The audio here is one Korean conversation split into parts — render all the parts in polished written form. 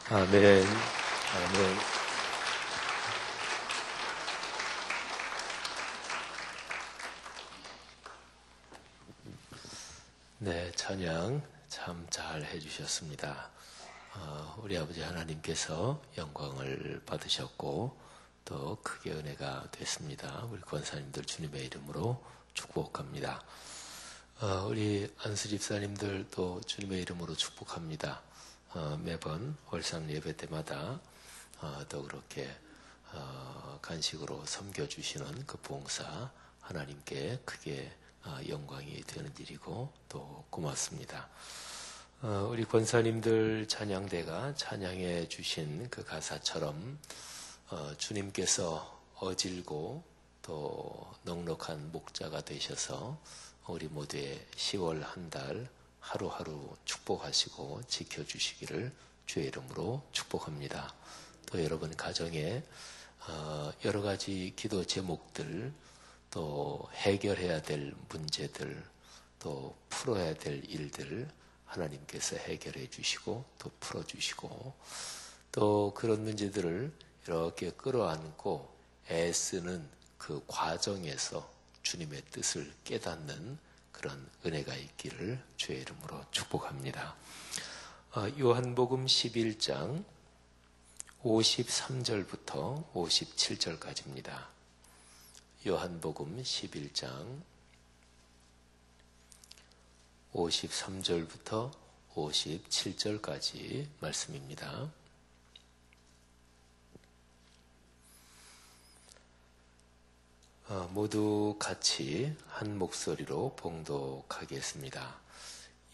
아멘. 아멘. 네, 찬양 참 잘 해주셨습니다. 우리 아버지 하나님께서 영광을 받으셨고 또 크게 은혜가 됐습니다. 우리 권사님들 주님의 이름으로 축복합니다. 우리 안수 집사님들도 주님의 이름으로 축복합니다. 매번 월상 예배 때마다 또 그렇게 간식으로 섬겨주시는 그 봉사 하나님께 크게 영광이 되는 일이고 또 고맙습니다. 우리 권사님들 찬양대가 찬양해 주신 그 가사처럼 주님께서 어질고 또 넉넉한 목자가 되셔서 우리 모두의 10월 한 달 하루하루 축복하시고 지켜주시기를 주의 이름으로 축복합니다. 또 여러분 가정에 여러 가지 기도 제목들, 또 해결해야 될 문제들, 또 풀어야 될 일들 하나님께서 해결해 주시고 또 풀어주시고 또 그런 문제들을 이렇게 끌어안고 애쓰는 그 과정에서 주님의 뜻을 깨닫는 그런 은혜가 있기를 주의 이름으로 축복합니다. 요한복음 11장 53절부터 57절까지입니다. 요한복음 11장 53절부터 57절까지 말씀입니다. 모두 같이 한 목소리로 봉독하겠습니다.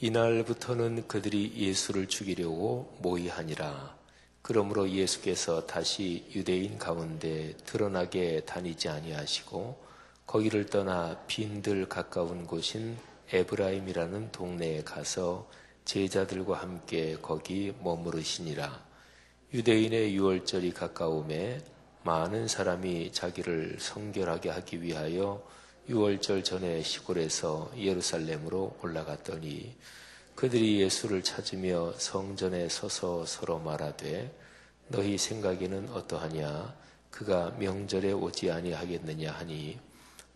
이날부터는 그들이 예수를 죽이려고 모의하니라. 그러므로 예수께서 다시 유대인 가운데 드러나게 다니지 아니하시고 거기를 떠나 빈들 가까운 곳인 에브라임이라는 동네에 가서 제자들과 함께 거기 머무르시니라. 유대인의 유월절이 가까움에 많은 사람이 자기를 성결하게 하기 위하여 유월절 전에 시골에서 예루살렘으로 올라갔더니 그들이 예수를 찾으며 성전에 서서 서로 말하되 너희 생각에는 어떠하냐? 그가 명절에 오지 아니하겠느냐 하니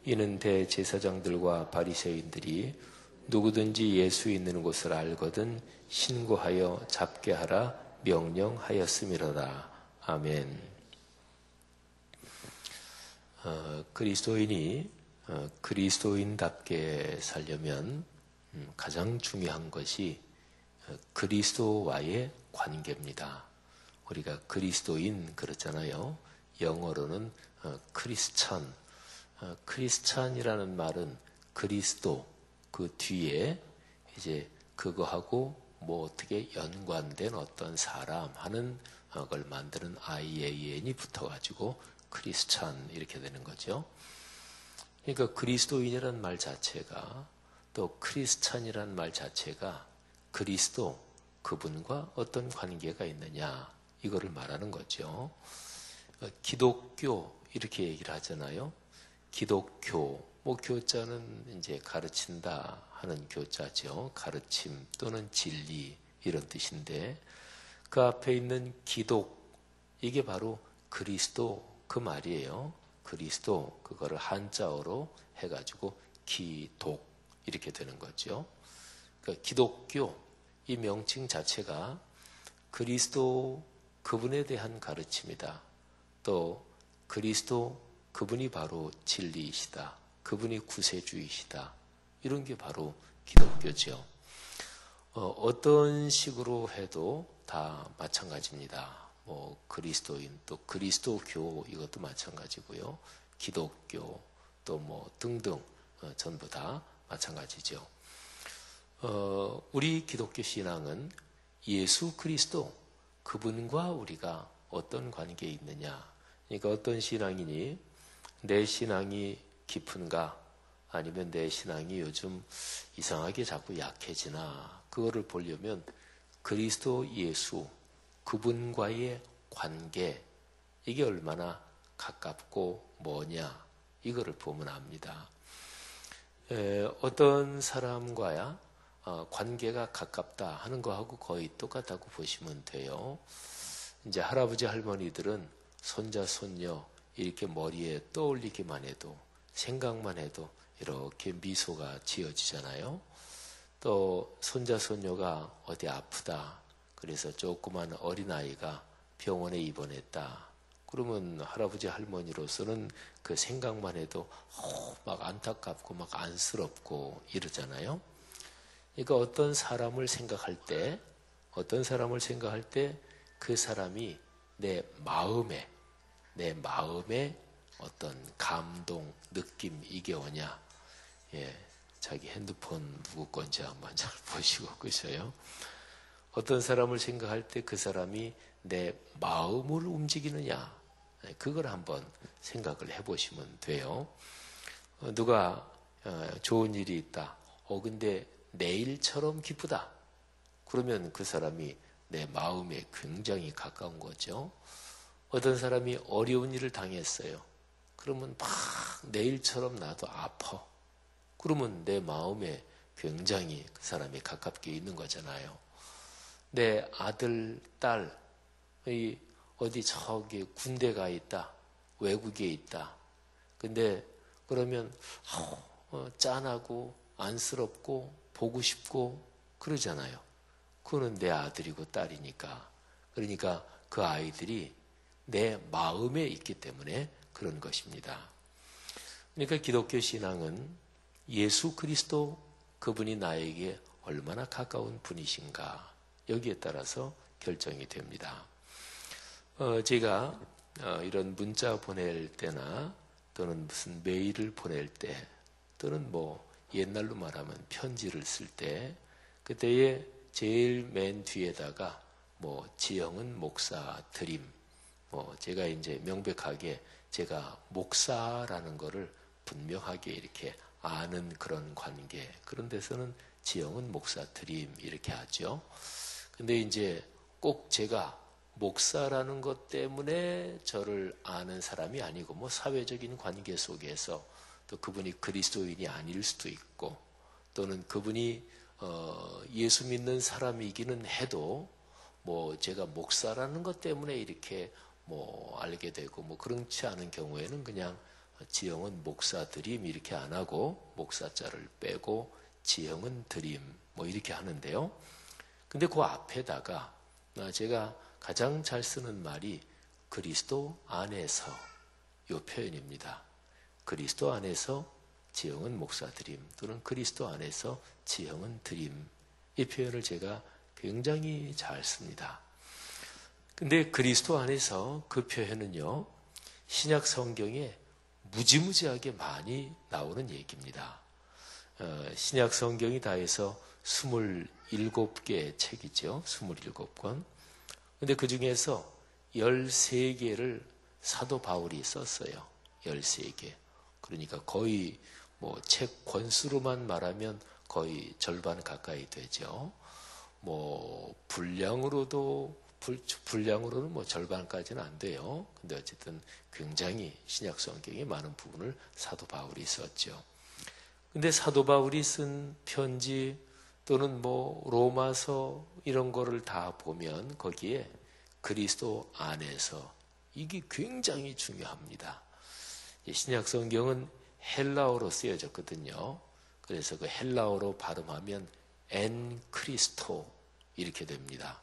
이는 대제사장들과 바리새인들이 누구든지 예수 있는 곳을 알거든 신고하여 잡게 하라 명령하였음이로다. 아멘. 그리스도인이 그리스도인답게 살려면 가장 중요한 것이 그리스도와의 관계입니다. 우리가 그리스도인 그렇잖아요. 영어로는 크리스찬. 크리스찬이라는 말은 그리스도 그 뒤에 이제 그거하고 뭐 어떻게 연관된 어떤 사람 하는 걸 만드는 IAN이 붙어가지고 크리스찬 이렇게 되는 거죠. 그러니까 그리스도인이라는 말 자체가 또 크리스찬이라는 말 자체가 그리스도 그분과 어떤 관계가 있느냐 이거를 말하는 거죠. 기독교 이렇게 얘기를 하잖아요. 기독교 뭐 교자는 이제 가르친다 하는 교자죠. 가르침 또는 진리 이런 뜻인데 그 앞에 있는 기독 이게 바로 그리스도 그 말이에요. 그리스도 그거를 한자어로 해가지고 기독 이렇게 되는 거죠. 그러니까 기독교 이 명칭 자체가 그리스도 그분에 대한 가르침이다. 또 그리스도 그분이 바로 진리이시다. 그분이 구세주이시다. 이런 게 바로 기독교죠. 어떤 식으로 해도 다 마찬가지입니다. 뭐 그리스도인 또 그리스도교 이것도 마찬가지고요. 기독교 또 뭐 등등 전부 다 마찬가지죠. 우리 기독교 신앙은 예수 그리스도 그분과 우리가 어떤 관계에 있느냐. 그러니까 어떤 신앙이니 내 신앙이 깊은가 아니면 내 신앙이 요즘 이상하게 자꾸 약해지나 그거를 보려면 그리스도 예수 그분과의 관계 이게 얼마나 가깝고 뭐냐 이거를 보면 압니다. 어떤 사람과야 관계가 가깝다 하는 거하고 거의 똑같다고 보시면 돼요. 이제 할아버지 할머니들은 손자 손녀 이렇게 머리에 떠올리기만 해도 생각만 해도 이렇게 미소가 지어지잖아요. 또 손자 손녀가 어디 아프다 그래서 조그만 어린아이가 병원에 입원했다 그러면 할아버지 할머니로서는 그 생각만 해도 막 안타깝고 막 안쓰럽고 이러잖아요. 그러니까 어떤 사람을 생각할 때 그 사람이 내 마음에 어떤 감동, 느낌 이게 오냐. 자기 핸드폰 누구 건지 한번 잘 보시고 그러셔요. 어떤 사람을 생각할 때 그 사람이 내 마음을 움직이느냐. 그걸 한번 생각을 해보시면 돼요. 누가 좋은 일이 있다. 근데 내일처럼 기쁘다. 그러면 그 사람이 내 마음에 굉장히 가까운 거죠. 어떤 사람이 어려운 일을 당했어요. 그러면 막 내일처럼 나도 아파. 그러면 내 마음에 굉장히 그 사람이 가깝게 있는 거잖아요. 내 아들, 딸, 어디 저기 군대 가 있다. 외국에 있다. 근데 그러면 짠하고 안쓰럽고 보고 싶고 그러잖아요. 그거는 내 아들이고 딸이니까. 그러니까 그 아이들이 내 마음에 있기 때문에 그런 것입니다. 그러니까 기독교 신앙은 예수 그리스도 그분이 나에게 얼마나 가까운 분이신가 여기에 따라서 결정이 됩니다. 제가 이런 문자 보낼 때나 또는 무슨 메일을 보낼 때 또는 뭐 옛날로 말하면 편지를 쓸 때 그때에 제일 맨 뒤에다가 뭐 지영은 목사 드림 제가 이제 명백하게 제가 목사라는 거를 분명하게 이렇게 아는 그런 관계 그런 데서는 지영은 목사 드림 이렇게 하죠. 근데 이제 꼭 제가 목사라는 것 때문에 저를 아는 사람이 아니고 뭐 사회적인 관계 속에서 또 그분이 그리스도인이 아닐 수도 있고 또는 그분이 예수 믿는 사람이기는 해도 뭐 제가 목사라는 것 때문에 이렇게 뭐 알게 되고 뭐 그렇지 않은 경우에는 그냥 지영은 목사 드림 이렇게 안 하고 목사자를 빼고 지영은 드림 뭐 이렇게 하는데요. 근데 그 앞에다가 제가 가장 잘 쓰는 말이 그리스도 안에서 이 표현입니다. 그리스도 안에서 지영은 목사 드림 또는 그리스도 안에서 지영은 드림 이 표현을 제가 굉장히 잘 씁니다. 근데 그리스도 안에서 그 표현은요 신약 성경에 무지무지하게 많이 나오는 얘기입니다. 신약 성경이 다 해서 27개의 책이죠. 27권. 근데 그 중에서 13개를 사도 바울이 썼어요. 13개. 그러니까 거의 뭐 책 권수로만 말하면 거의 절반 가까이 되죠. 뭐 분량으로는 뭐 절반까지는 안 돼요. 근데 어쨌든 굉장히 신약 성경의 많은 부분을 사도 바울이 썼죠. 근데 사도 바울이 쓴 편지 또는 뭐 로마서 이런 거를 다 보면 거기에 그리스도 안에서 이게 굉장히 중요합니다. 신약 성경은 헬라어로 쓰여졌거든요. 그래서 그 헬라어로 발음하면 엔 크리스토 이렇게 됩니다.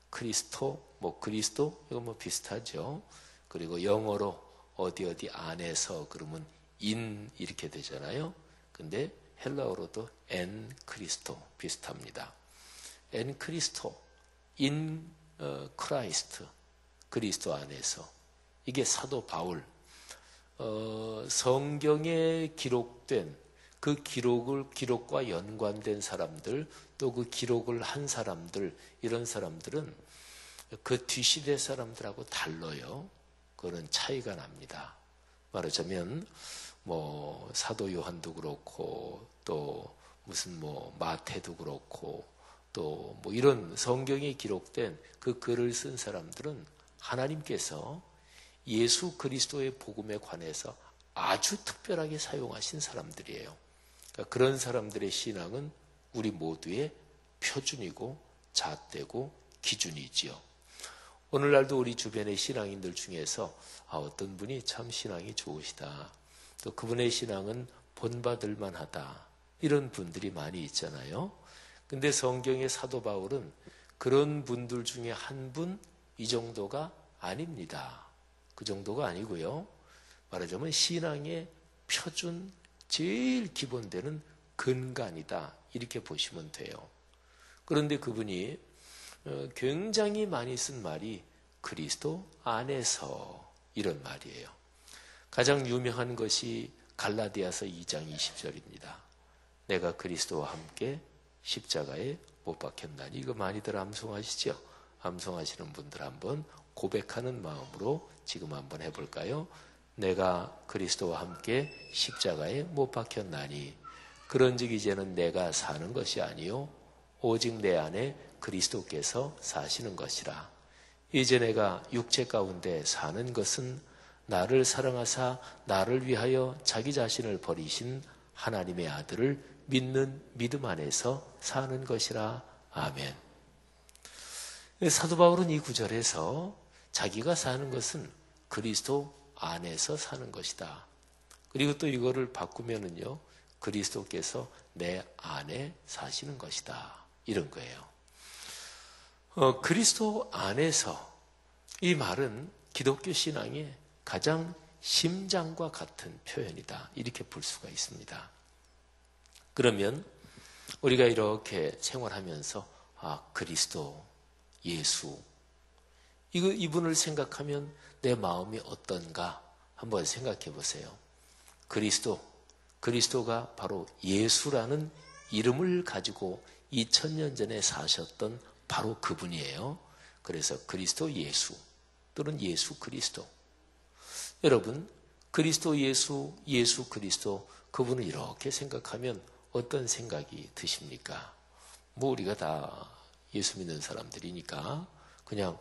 크리스토, 뭐 그리스도 이거 뭐 비슷하죠. 그리고 영어로 어디 안에서 그러면 인 이렇게 되잖아요. 근데 헬라어로도 엔 크리스토 비슷합니다. 엔 크리스토, 인 크라이스트, 그리스도 안에서 이게 사도 바울 성경에 기록된 그 기록과 연관된 사람들 또 그 기록을 한 사람들 이런 사람들은 그 뒷시대 사람들하고 달라요. 그거는 차이가 납니다. 말하자면 뭐 사도 요한도 그렇고 또 무슨 뭐 마태도 그렇고 또 뭐 이런 성경에 기록된 그 글을 쓴 사람들은 하나님께서 예수 그리스도의 복음에 관해서 아주 특별하게 사용하신 사람들이에요. 그러니까 그런 사람들의 신앙은 우리 모두의 표준이고 잣대고 기준이지요. 오늘날도 우리 주변의 신앙인들 중에서 어떤 분이 참 신앙이 좋으시다, 또 그분의 신앙은 본받을 만하다, 이런 분들이 많이 있잖아요. 근데 성경의 사도 바울은 그런 분들 중에 한 분 이 정도가 아닙니다. 그 정도가 아니고요. 말하자면 신앙의 표준, 제일 기본되는 근간이다, 이렇게 보시면 돼요. 그런데 그분이 굉장히 많이 쓴 말이 그리스도 안에서, 이런 말이에요. 가장 유명한 것이 갈라디아서 2장 20절입니다. 내가 그리스도와 함께 십자가에 못 박혔나니. 이거 많이들 암송하시죠? 암송하시는 분들 한번 고백하는 마음으로 지금 한번 해볼까요? 내가 그리스도와 함께 십자가에 못 박혔나니 그런즉 이제는 내가 사는 것이 아니요 오직 내 안에 그리스도께서 사시는 것이라. 이제 내가 육체 가운데 사는 것은 나를 사랑하사 나를 위하여 자기 자신을 버리신 하나님의 아들을 믿는 믿음 안에서 사는 것이라. 아멘. 사도 바울은 이 구절에서 자기가 사는 것은 그리스도 안에서 사는 것이다. 그리고 또 이거를 바꾸면은요, 그리스도께서 내 안에 사시는 것이다, 이런 거예요. 그리스도 안에서, 이 말은 기독교 신앙의 가장 심장과 같은 표현이다, 이렇게 볼 수가 있습니다. 그러면 우리가 이렇게 생활하면서 그리스도, 예수, 이분을 생각하면 내 마음이 어떤가 한번 생각해 보세요. 그리스도가 바로 예수라는 이름을 가지고 2000년 전에 사셨던 바로 그분이에요. 그래서 그리스도 예수 또는 예수 그리스도. 여러분, 그리스도 예수, 예수 그리스도, 그분을 이렇게 생각하면 어떤 생각이 드십니까? 뭐 우리가 다 예수 믿는 사람들이니까 그냥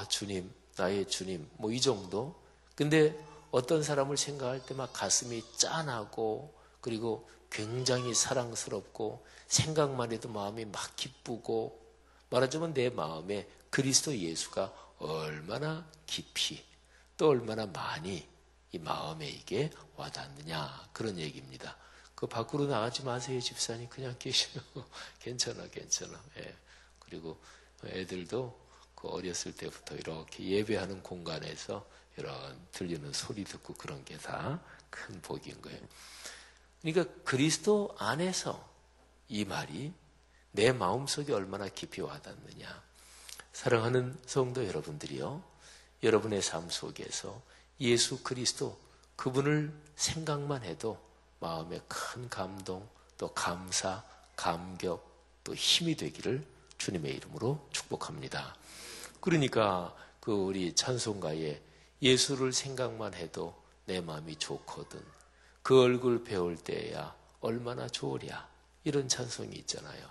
주님, 나의 주님, 뭐 이 정도. 근데 어떤 사람을 생각할 때 막 가슴이 짠하고, 그리고 굉장히 사랑스럽고, 생각만 해도 마음이 막 기쁘고, 말하자면 내 마음에 그리스도 예수가 얼마나 깊이 또 얼마나 많이 이 마음에 이게 와닿느냐, 그런 얘기입니다. 그 밖으로 나가지 마세요, 집사님. 그냥 계시면 괜찮아. 예. 그리고 애들도 그 어렸을 때부터 이렇게 예배하는 공간에서 이런 들리는 소리 듣고 그런 게 다 큰 복인 거예요. 그러니까 그리스도 안에서, 이 말이 내 마음속에 얼마나 깊이 와닿느냐. 사랑하는 성도 여러분들이요, 여러분의 삶 속에서 예수 그리스도, 그분을 생각만 해도 마음에 큰 감동, 또 감사, 감격, 또 힘이 되기를 주님의 이름으로 축복합니다. 그러니까 우리 찬송가에 예수를 생각만 해도 내 마음이 좋거든, 그 얼굴 배울 때야 얼마나 좋으랴, 이런 찬송이 있잖아요.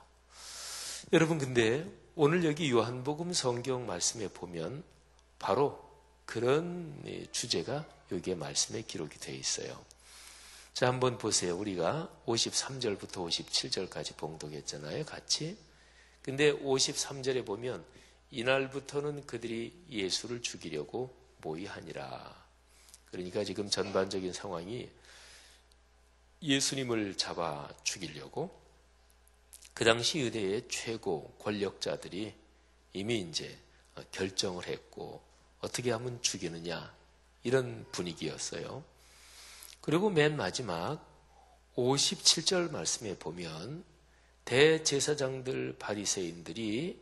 여러분, 근데 오늘 여기 요한복음 성경 말씀에 보면 바로 그런 주제가 여기에 말씀에 기록이 되어 있어요. 자, 한번 보세요. 우리가 53절부터 57절까지 봉독했잖아요, 같이. 근데 53절에 보면 이날부터는 그들이 예수를 죽이려고 모의하니라. 그러니까 지금 전반적인 상황이 예수님을 잡아 죽이려고 그 당시 유대의 최고 권력자들이 이미 이제 결정을 했고, 어떻게 하면 죽이느냐, 이런 분위기였어요. 그리고 맨 마지막 57절 말씀에 보면 대제사장들 바리새인들이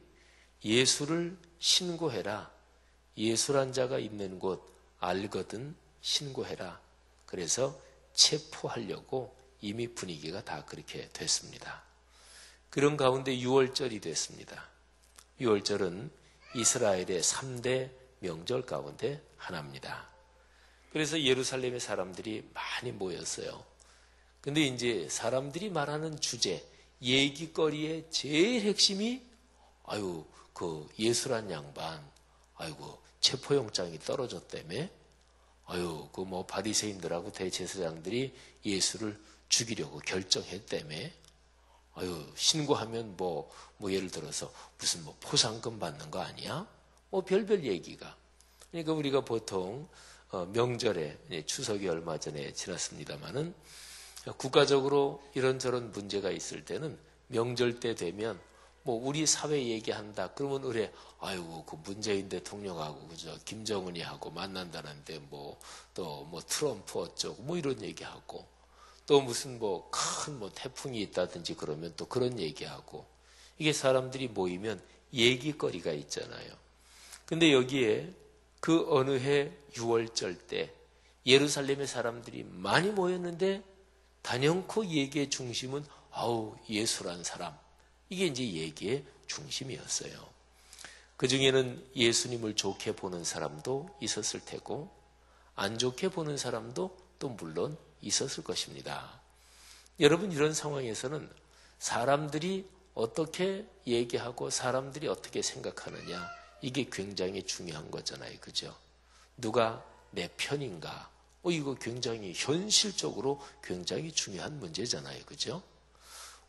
예수를 신고해라, 예수란 자가 있는 곳 알거든 신고해라. 그래서 체포하려고 이미 분위기가 다 그렇게 됐습니다. 그런 가운데 6월절이 됐습니다. 6월절은 이스라엘의 3대 명절 가운데 하나입니다. 그래서 예루살렘의 사람들이 많이 모였어요. 근데 이제 사람들이 말하는 주제, 얘기거리의 제일 핵심이 그 예수란 양반, 체포영장이 떨어졌다며, 그 바리새인들하고 대제사장들이 예수를 죽이려고 결정했다며, 신고하면 예를 들어서 무슨 포상금 받는 거 아니야? 별별 얘기가. 그러니까 우리가 보통 명절에, 추석이 얼마 전에 지났습니다마는 국가적으로 이런저런 문제가 있을 때는 명절 때 되면 우리 사회 얘기한다. 그러면 그 문재인 대통령하고 그죠? 김정은이하고 만난다는데 또 트럼프 어쩌고 이런 얘기하고 또 무슨 큰 태풍이 있다든지 그러면 또 그런 얘기하고 이게 사람들이 모이면 얘기거리가 있잖아요. 근데 여기에 그 어느 해 6월절 때 예루살렘의 사람들이 많이 모였는데 단연코 얘기의 중심은 예수란 사람. 이게 이제 얘기의 중심이었어요. 그 중에는 예수님을 좋게 보는 사람도 있었을 테고 안 좋게 보는 사람도 또 물론 있었을 것입니다. 여러분, 이런 상황에서는 사람들이 어떻게 얘기하고 사람들이 어떻게 생각하느냐, 이게 굉장히 중요한 거잖아요. 그죠? 누가 내 편인가? 이거 굉장히 현실적으로 굉장히 중요한 문제잖아요. 그죠?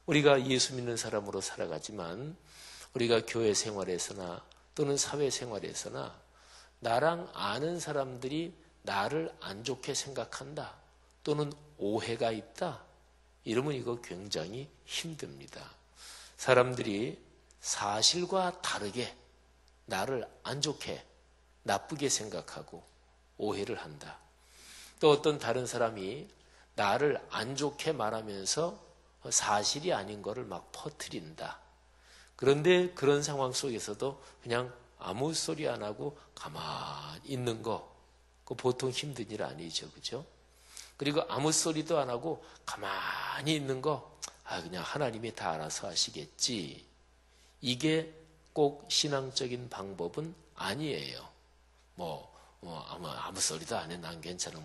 우리가 예수 믿는 사람으로 살아가지만 우리가 교회 생활에서나 또는 사회 생활에서나 나랑 아는 사람들이 나를 안 좋게 생각한다 또는 오해가 있다, 이러면 이거 굉장히 힘듭니다. 사람들이 사실과 다르게 나를 안 좋게 나쁘게 생각하고 오해를 한다. 또 어떤 다른 사람이 나를 안 좋게 말하면서 사실이 아닌 거를 막 퍼뜨린다. 그런데 그런 상황 속에서도 그냥 아무 소리 안 하고 가만히 있는 거, 그거 보통 힘든 일 아니죠. 그죠? 그리고 아무 소리도 안 하고 가만히 있는 거, 그냥 하나님이 다 알아서 하시겠지. 이게 꼭 신앙적인 방법은 아니에요. 아무 소리도 안 해. 난 괜찮아.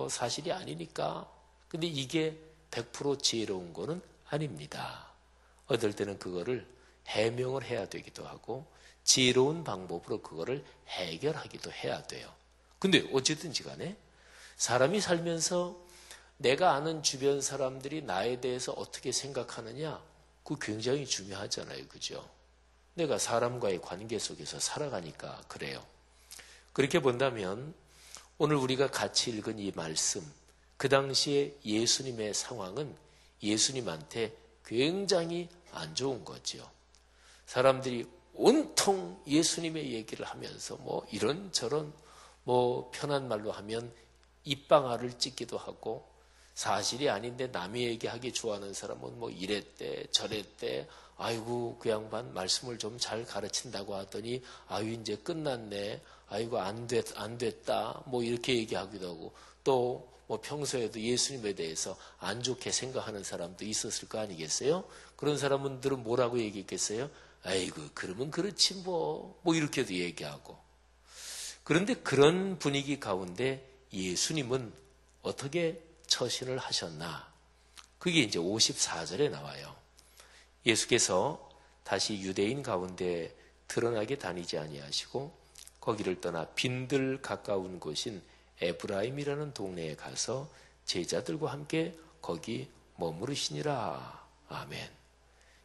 사실이 아니니까. 근데 이게 100% 지혜로운 거는 아닙니다. 어떨 때는 그거를 해명을 해야 되기도 하고 지혜로운 방법으로 그거를 해결하기도 해야 돼요. 근데 어쨌든지 간에 사람이 살면서 내가 아는 주변 사람들이 나에 대해서 어떻게 생각하느냐, 그거 굉장히 중요하잖아요. 그죠? 내가 사람과의 관계 속에서 살아가니까 그래요. 그렇게 본다면 오늘 우리가 같이 읽은 이 말씀, 그 당시에 예수님의 상황은 예수님한테 굉장히 안 좋은 거죠. 사람들이 온통 예수님의 얘기를 하면서 이런저런 편한 말로 하면 입방아를 찍기도 하고, 사실이 아닌데 남의 얘기하기 좋아하는 사람은 이랬대 저랬대, 아이고 그 양반 말씀을 좀 잘 가르친다고 하더니 이제 끝났네, 아이고 안 됐다, 이렇게 얘기하기도 하고, 또 평소에도 예수님에 대해서 안 좋게 생각하는 사람도 있었을 거 아니겠어요? 그런 사람들은 뭐라고 얘기했겠어요? 아이고 그러면 그렇지 이렇게도 얘기하고. 그런데 그런 분위기 가운데 예수님은 어떻게 처신을 하셨나? 그게 이제 54절에 나와요. 예수께서 다시 유대인 가운데 드러나게 다니지 아니하시고 거기를 떠나 빈들 가까운 곳인 에브라임이라는 동네에 가서 제자들과 함께 거기 머무르시니라. 아멘.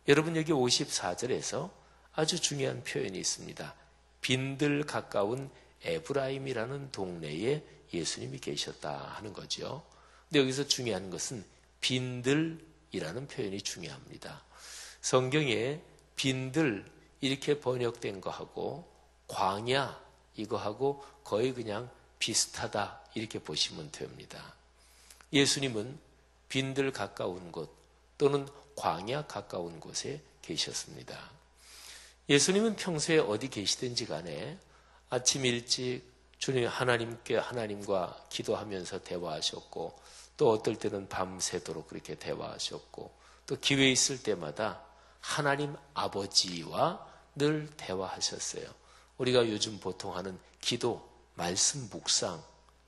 여러분, 여기 54절에서 아주 중요한 표현이 있습니다. 빈들 가까운 에브라임이라는 동네에 예수님이 계셨다 하는 거죠. 근데 여기서 중요한 것은 빈들이라는 표현이 중요합니다. 성경에 빈들 이렇게 번역된 거하고 광야 이거하고 거의 그냥 비슷하다 이렇게 보시면 됩니다. 예수님은 빈들 가까운 곳 또는 광야 가까운 곳에 계셨습니다. 예수님은 평소에 어디 계시든지 간에 아침 일찍 주님 하나님과 기도하면서 대화하셨고, 또 어떨 때는 밤새도록 그렇게 대화하셨고, 또 기회 있을 때마다 하나님 아버지와 늘 대화하셨어요. 우리가 요즘 보통 하는 기도, 말씀 묵상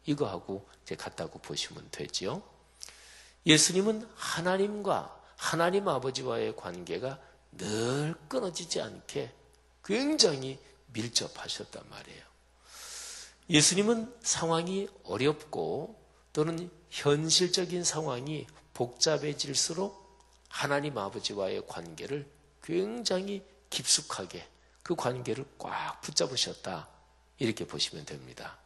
이거하고 이제 같다고 보시면 되지요. 예수님은 하나님과 하나님 아버지와의 관계가 늘 끊어지지 않게 굉장히 밀접하셨단 말이에요. 예수님은 상황이 어렵고 또는 현실적인 상황이 복잡해질수록 하나님 아버지와의 관계를 굉장히 깊숙하게 그 관계를 꽉 붙잡으셨다. 이렇게 보시면 됩니다.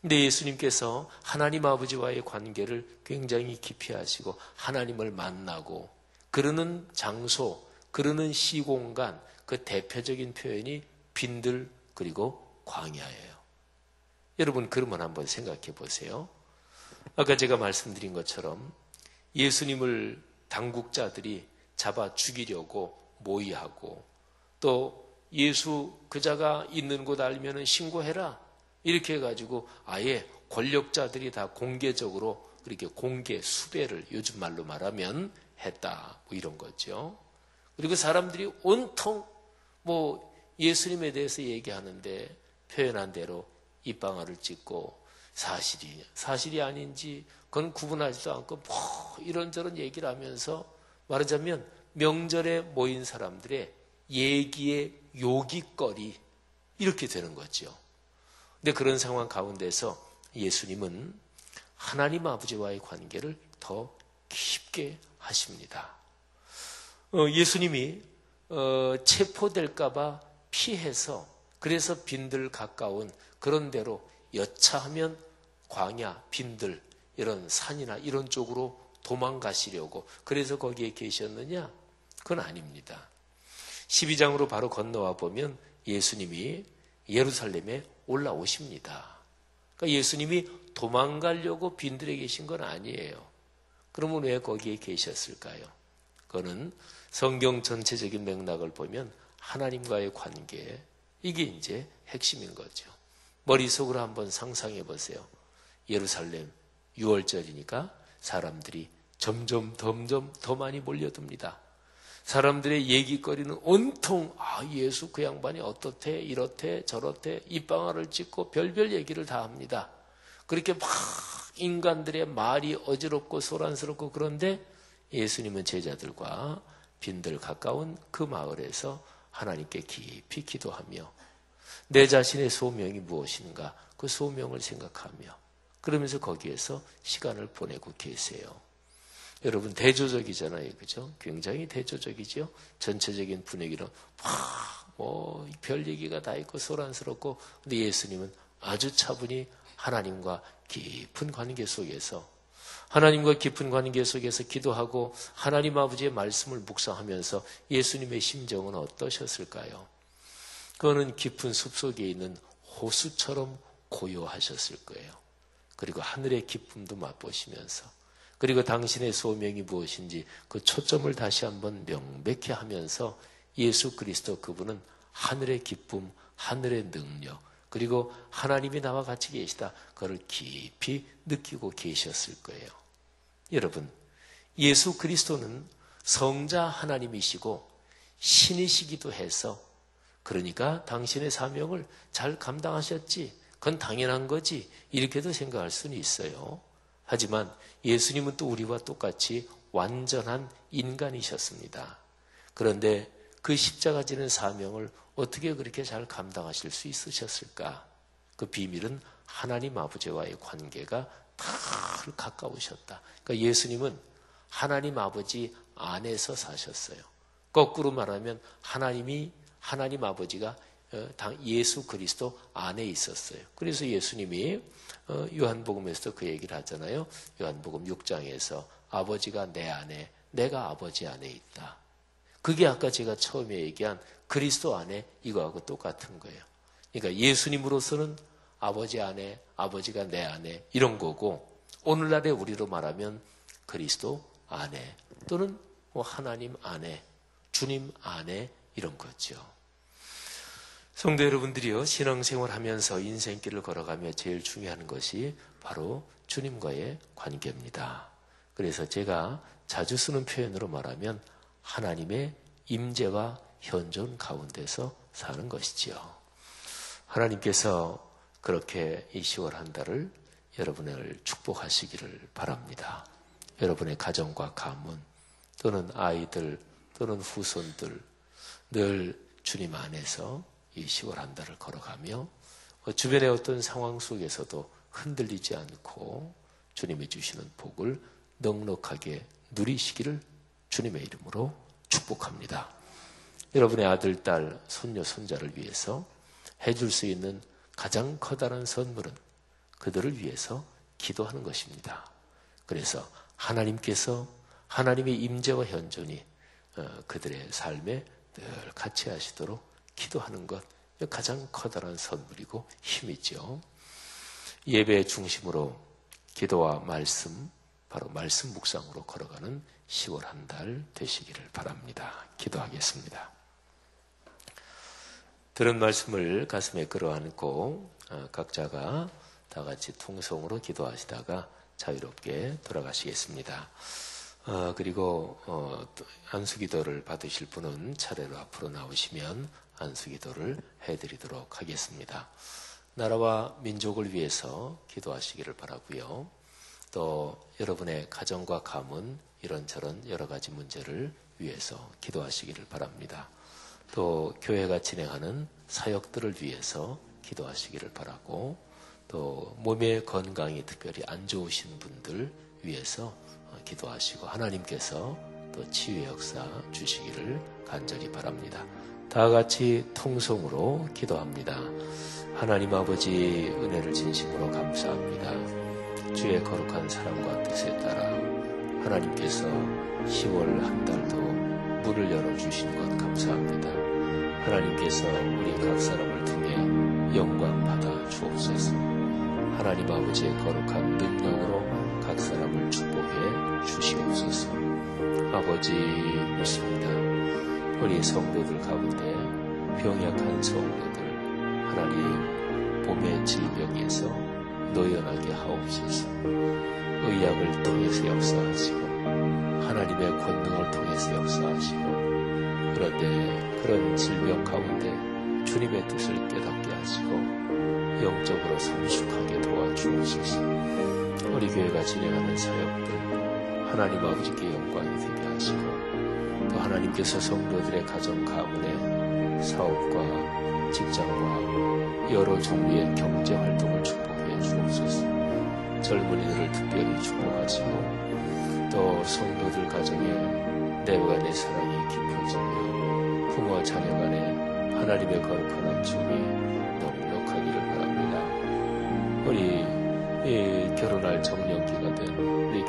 근데 예수님께서 하나님 아버지와의 관계를 굉장히 깊이 하시고 하나님을 만나고 그러는 장소, 그러는 시공간, 그 대표적인 표현이 빈들 그리고 광야예요. 여러분 그러면 한번 생각해 보세요. 아까 제가 말씀드린 것처럼 예수님을 당국자들이 잡아 죽이려고 모의하고 또 예수 그자가 있는 곳 알면은 신고해라 이렇게 해가지고 아예 권력자들이 다 공개적으로 그렇게 공개 수배를 요즘 말로 말하면 했다 뭐 이런 거죠. 그리고 사람들이 온통 뭐 예수님에 대해서 얘기하는데 표현한 대로 입방아를 찍고 사실이 아닌지 그건 구분하지도 않고 뭐 이런저런 얘기를 하면서 말하자면 명절에 모인 사람들의 얘기의 요깃거리 이렇게 되는 거죠. 근데 그런 상황 가운데서 예수님은 하나님 아버지와의 관계를 더 깊게 하십니다. 예수님이 체포될까 봐 피해서 그래서 빈들 가까운 그런 데로 여차하면 광야, 빈들 이런 산이나 이런 쪽으로 도망가시려고 그래서 거기에 계셨느냐? 그건 아닙니다. 12장으로 바로 건너와 보면 예수님이 예루살렘에 올라오십니다. 그러니까 예수님이 도망가려고 빈들에 계신 건 아니에요. 그러면 왜 거기에 계셨을까요? 그거는 성경 전체적인 맥락을 보면 하나님과의 관계, 이게 이제 핵심인 거죠. 머릿속으로 한번 상상해 보세요. 예루살렘 6월절이니까 사람들이 점점 더 많이 몰려듭니다. 사람들의 얘기거리는 온통 예수 그 양반이 어떻대 이렇대 저렇대 입방아를 찍고 별별 얘기를 다 합니다. 그렇게 막 인간들의 말이 어지럽고 소란스럽고 그런데 예수님은 제자들과 빈들 가까운 그 마을에서 하나님께 깊이 기도하며 내 자신의 소명이 무엇인가 그 소명을 생각하며 그러면서 거기에서 시간을 보내고 계세요. 여러분 대조적이잖아요. 그죠? 굉장히 대조적이죠. 전체적인 분위기는 별 얘기가 다 있고 소란스럽고 근데 예수님은 아주 차분히 하나님과 깊은 관계 속에서 기도하고 하나님 아버지의 말씀을 묵상하면서 예수님의 심정은 어떠셨을까요? 그거는 깊은 숲속에 있는 호수처럼 고요하셨을 거예요. 그리고 하늘의 기쁨도 맛보시면서 그리고 당신의 소명이 무엇인지 그 초점을 다시 한번 명백히 하면서 예수 그리스도 그분은 하늘의 기쁨, 하늘의 능력 그리고 하나님이 나와 같이 계시다. 그걸 깊이 느끼고 계셨을 거예요. 여러분, 예수 그리스도는 성자 하나님이시고 신이시기도 해서 그러니까 당신의 사명을 잘 감당하셨지. 그건 당연한 거지. 이렇게도 생각할 수는 있어요. 하지만 예수님은 또 우리와 똑같이 완전한 인간이셨습니다. 그런데 그 십자가 지는 사명을 어떻게 그렇게 잘 감당하실 수 있으셨을까? 그 비밀은 하나님 아버지와의 관계가 더 가까우셨다. 그러니까 예수님은 하나님 아버지 안에서 사셨어요. 거꾸로 말하면 하나님 아버지가 예수 그리스도 안에 있었어요. 그래서 예수님이 요한복음에서도 그 얘기를 하잖아요. 요한복음 6장에서 아버지가 내 안에, 내가 아버지 안에 있다. 그게 아까 제가 처음에 얘기한 그리스도 안에 이거하고 똑같은 거예요. 그러니까 예수님으로서는 아버지 안에, 아버지가 내 안에 이런 거고 오늘날의 우리로 말하면 그리스도 안에 또는 하나님 안에, 주님 안에 이런 거죠. 성도 여러분들이요, 신앙생활 하면서 인생길을 걸어가며 제일 중요한 것이 바로 주님과의 관계입니다. 그래서 제가 자주 쓰는 표현으로 말하면 하나님의 임재와 현존 가운데서 사는 것이지요. 하나님께서 그렇게 이 10월 한 달을 여러분을 축복하시기를 바랍니다. 여러분의 가정과 가문 또는 아이들 또는 후손들 늘 주님 안에서 이 10월 한 달을 걸어가며 주변의 어떤 상황 속에서도 흔들리지 않고 주님이 주시는 복을 넉넉하게 누리시기를 주님의 이름으로 축복합니다. 여러분의 아들, 딸, 손녀, 손자를 위해서 해줄 수 있는 가장 커다란 선물은 그들을 위해서 기도하는 것입니다. 그래서 하나님께서 하나님의 임재와 현존이 그들의 삶에 늘 같이 하시도록 기도하는 것, 가장 커다란 선물이고 힘이죠. 예배의 중심으로 기도와 말씀, 바로 말씀 묵상으로 걸어가는 10월 한 달 되시기를 바랍니다. 기도하겠습니다. 들은 말씀을 가슴에 끌어안고 각자가 다 같이 통성으로 기도하시다가 자유롭게 돌아가시겠습니다. 그리고 안수기도를 받으실 분은 차례로 앞으로 나오시면 안수기도를 해드리도록 하겠습니다. 나라와 민족을 위해서 기도하시기를 바라고요. 또 여러분의 가정과 가문 이런저런 여러 가지 문제를 위해서 기도하시기를 바랍니다. 또 교회가 진행하는 사역들을 위해서 기도하시기를 바라고, 또 몸의 건강이 특별히 안 좋으신 분들 위해서 기도하시고 하나님께서 또 치유의 역사 주시기를 간절히 바랍니다. 다 같이 통성으로 기도합니다. 하나님 아버지, 은혜를 진심으로 감사합니다. 주의 거룩한 사랑과 뜻에 따라 하나님께서 10월 한 달도 문을 열어주신 것 감사합니다. 하나님께서 우리 각 사람을 통해 영광 받아 주옵소서. 하나님 아버지의 거룩한 능력으로 각 사람을 축복해 주시옵소서. 아버지 믿습니다. 우리 성도들 가운데 병약한 성도들 하나님 몸의 질병에서 노연하게 하옵소서. 의약을 통해서 역사하시고 하나님의 권능을 통해서 역사하시고, 그런데 그런 질병 가운데 주님의 뜻을 깨닫게 하시고 영적으로 성숙하게 도와주옵소서. 우리 교회가 진행하는 사역들 하나님 아버지께 영광이 되게 하시고, 또 하나님께서 성도들의 가정 가문의 사업과 직장과 여러 종류의 경제 활동을 축복해 주옵소서. 젊은이들을 특별히 축복하시고, 또 성도들 가정에 내와 내 사랑이 깊어지며 부모와 자녀 간에 하나님의 거룩한 안중이 넉넉하기를 바랍니다. 우리 결혼할 정년기가 된 우리